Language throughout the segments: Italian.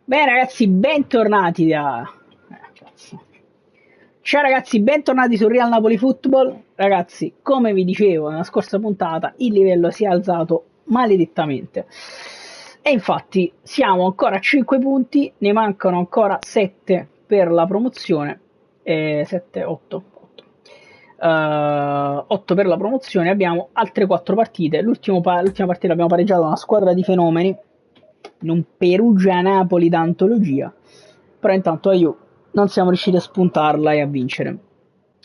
Bene ragazzi, bentornati cazzo. Ciao ragazzi, bentornati su Real Napoli Football. Ragazzi, come vi dicevo nella scorsa puntata, il livello si è alzato maledettamente. E infatti siamo ancora a 5 punti, ne mancano ancora 7 per la promozione. 7, 8. 8 per la promozione, abbiamo altre 4 partite. L'ultima partita l'abbiamo pareggiato una squadra di fenomeni in un Perugia-Napoli d'antologia, però intanto io non siamo riusciti a spuntarla e a vincere.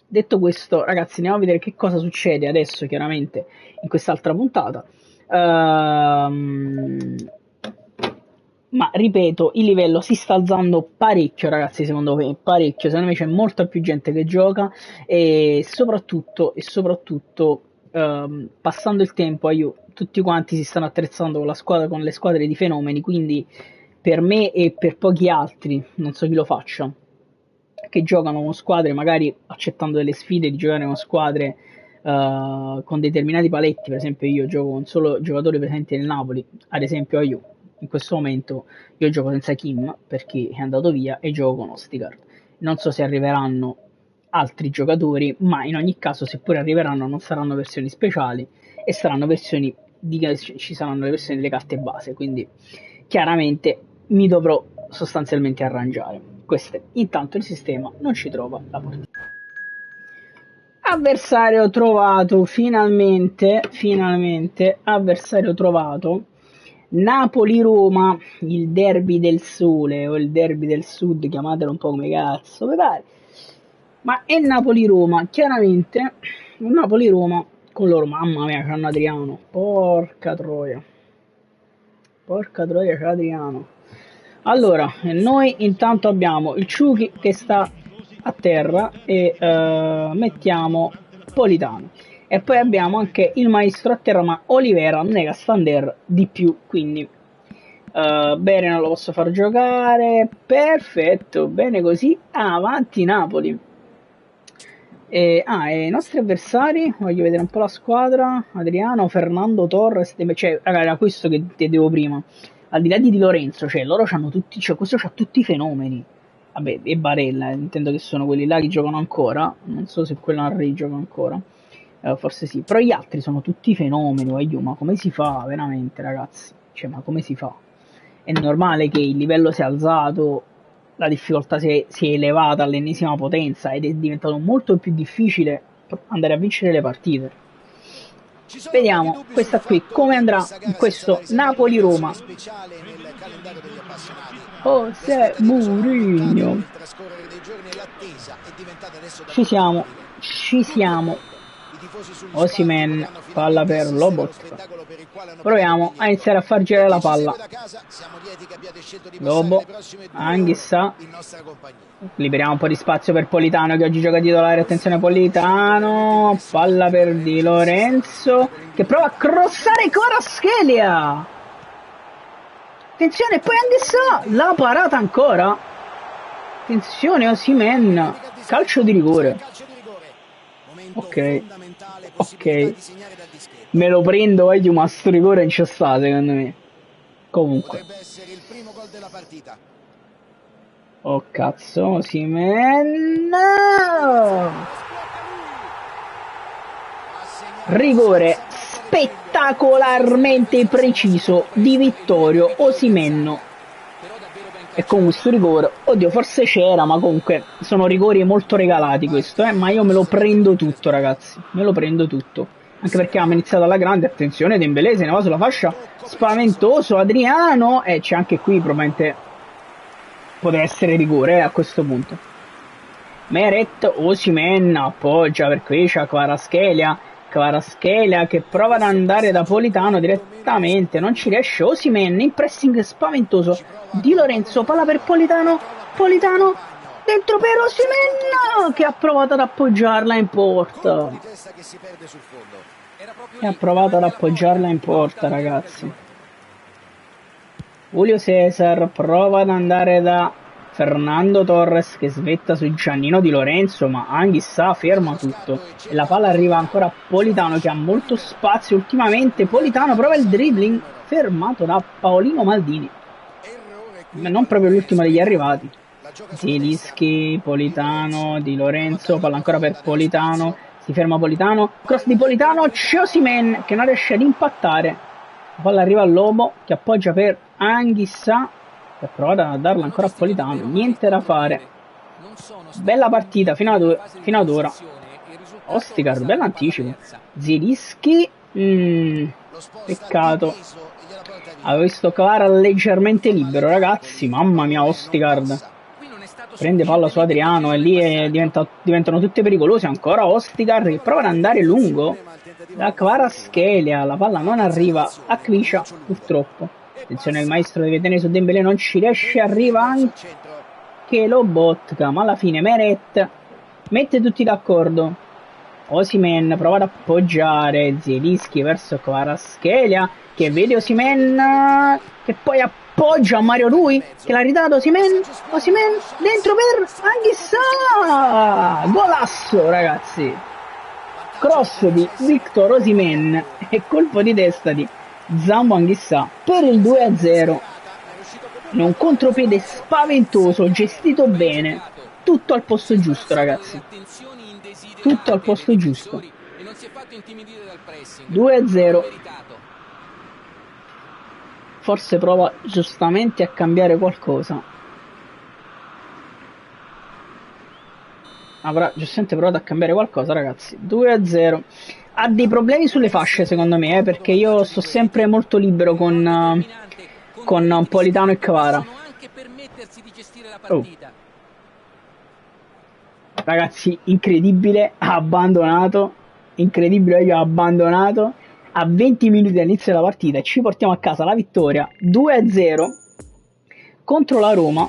Detto questo, ragazzi, andiamo a vedere che cosa succede adesso, chiaramente, in quest'altra puntata. Ma ripeto, il livello si sta alzando parecchio, ragazzi, secondo me, parecchio. Secondo me c'è molta più gente che gioca e soprattutto passando il tempo, tutti quanti si stanno attrezzando con la squadra, con le squadre di fenomeni, quindi per me e per pochi altri, non so chi lo faccia, che giocano con squadre magari accettando delle sfide di giocare con squadre con determinati paletti. Per esempio io gioco con solo giocatori presenti nel Napoli, ad esempio io in questo momento io gioco senza Kim perché è andato via e gioco con Ostigard. Non so se arriveranno altri giocatori, ma in ogni caso seppure arriveranno non saranno versioni speciali e saranno ci saranno le versioni delle carte base, quindi chiaramente mi dovrò sostanzialmente arrangiare. Intanto il sistema non ci trova la partita. Avversario trovato, finalmente, avversario trovato. Napoli-Roma, il derby del sole o il derby del sud, chiamatelo un po' come cazzo vi pare. Ma è Napoli-Roma, chiaramente un Napoli-Roma con loro, mamma mia, c'hanno Adriano, porca troia, c'è Adriano. Allora, noi intanto abbiamo il Ciuchi che sta a terra e mettiamo Politano. E poi abbiamo anche il maestro a terra, ma Olivera non è Castander di più, quindi bene, non lo posso far giocare. Perfetto, bene così. Avanti Napoli. I nostri avversari, voglio vedere un po' la squadra. Adriano, Fernando Torres, cioè, raga, era questo che vedevo prima. Al di là di Lorenzo, cioè, loro hanno tutti, cioè, questo c'ha tutti i fenomeni. Vabbè, e Barella, intendo che sono quelli là che giocano ancora. Non so se quello Henry gioca ancora. Forse sì, però gli altri sono tutti fenomeni. Ma come si fa veramente, ragazzi? Cioè, ma come si fa? È normale che il livello sia alzato, la difficoltà si è elevata all'ennesima potenza ed è diventato molto più difficile andare a vincere le partite. Vediamo questa qui come andrà in questo Napoli-Roma. José Mourinho. Ci siamo. Osimhen, palla per Lobotka. Proviamo a iniziare a far girare la palla. Lobo, Anghissa. Liberiamo un po' di spazio per Politano che oggi gioca titolare. Attenzione Politano. Palla per Di Lorenzo che prova a crossare Kvaratskhelia. Attenzione, poi Anghissa. La parata ancora. Attenzione Osimhen. Calcio di rigore. Ok, me lo prendo, ma sto rigore non c'è stato secondo me. Comunque, oh cazzo, Osimhen, no! Rigore spettacolarmente preciso di Vittorio Osimhen. E con questo rigore, oddio, forse c'era, ma comunque sono rigori molto regalati questo, ma io me lo prendo tutto, ragazzi, me lo prendo tutto, anche perché abbiamo iniziato alla grande. Attenzione, Dembélé se ne va sulla fascia, spaventoso, Adriano, e c'è anche qui, probabilmente potrebbe essere rigore a questo punto. Meret, Osimhen appoggia, per qui c'è Kvaratskhelia che prova ad andare da Politano direttamente, non ci riesce. Osimhen in pressing spaventoso, Di Lorenzo, palla per Politano dentro per Osimhen che ha provato ad appoggiarla in porta. Ragazzi. Julio Cesar prova ad andare da Fernando Torres che svetta su Giannino Di Lorenzo, ma Anghissa ferma tutto e la palla arriva ancora a Politano che ha molto spazio ultimamente. Politano prova il dribbling, fermato da Paolino Maldini. non proprio l'ultimo degli arrivati. Zielinski, Politano, Di Lorenzo, palla ancora per Politano, si ferma Politano, cross di Politano, c'è Osimhen che non riesce ad impattare, la palla arriva al Lobo che appoggia per Anghissà, che ha provato a darla ancora a Politano, niente da fare, bella partita fino ad ora. Ostigar, bell'anticipo, Zielinski, peccato, avevo visto Kvara leggermente libero, ragazzi, mamma mia, Ostigard prende palla su Adriano e lì diventano tutte pericolose. Ancora Ostigar che prova ad andare lungo da Kvaratskhelia, la palla non arriva a Kvisha purtroppo. Attenzione, il maestro deve tenere su Dembélé, non ci riesce, arriva anche Lobotka, ma alla fine Meret mette tutti d'accordo. Osimhen prova ad appoggiare Zielinski verso Kvaratskhelia che vede Osimhen che poi appoggia a Mario Rui che l'ha ridato Osimhen dentro per Anghissà, golasso ragazzi, cross di Victor Osimhen e colpo di testa di Zambo Anghissà per il 2-0 in un contropiede spaventoso, gestito bene, tutto al posto giusto ragazzi, tutto al posto giusto. 2-0. Forse prova giustamente a cambiare qualcosa. Avrà giustamente provato a cambiare qualcosa ragazzi. 2-0. Ha dei problemi sulle fasce secondo me, perché io sto sempre molto libero con Politano e Kvara. Oh. Ragazzi, incredibile, ha abbandonato. Incredibile, io ho abbandonato. A 20 minuti dall'inizio della partita ci portiamo a casa la vittoria 2-0 contro la Roma.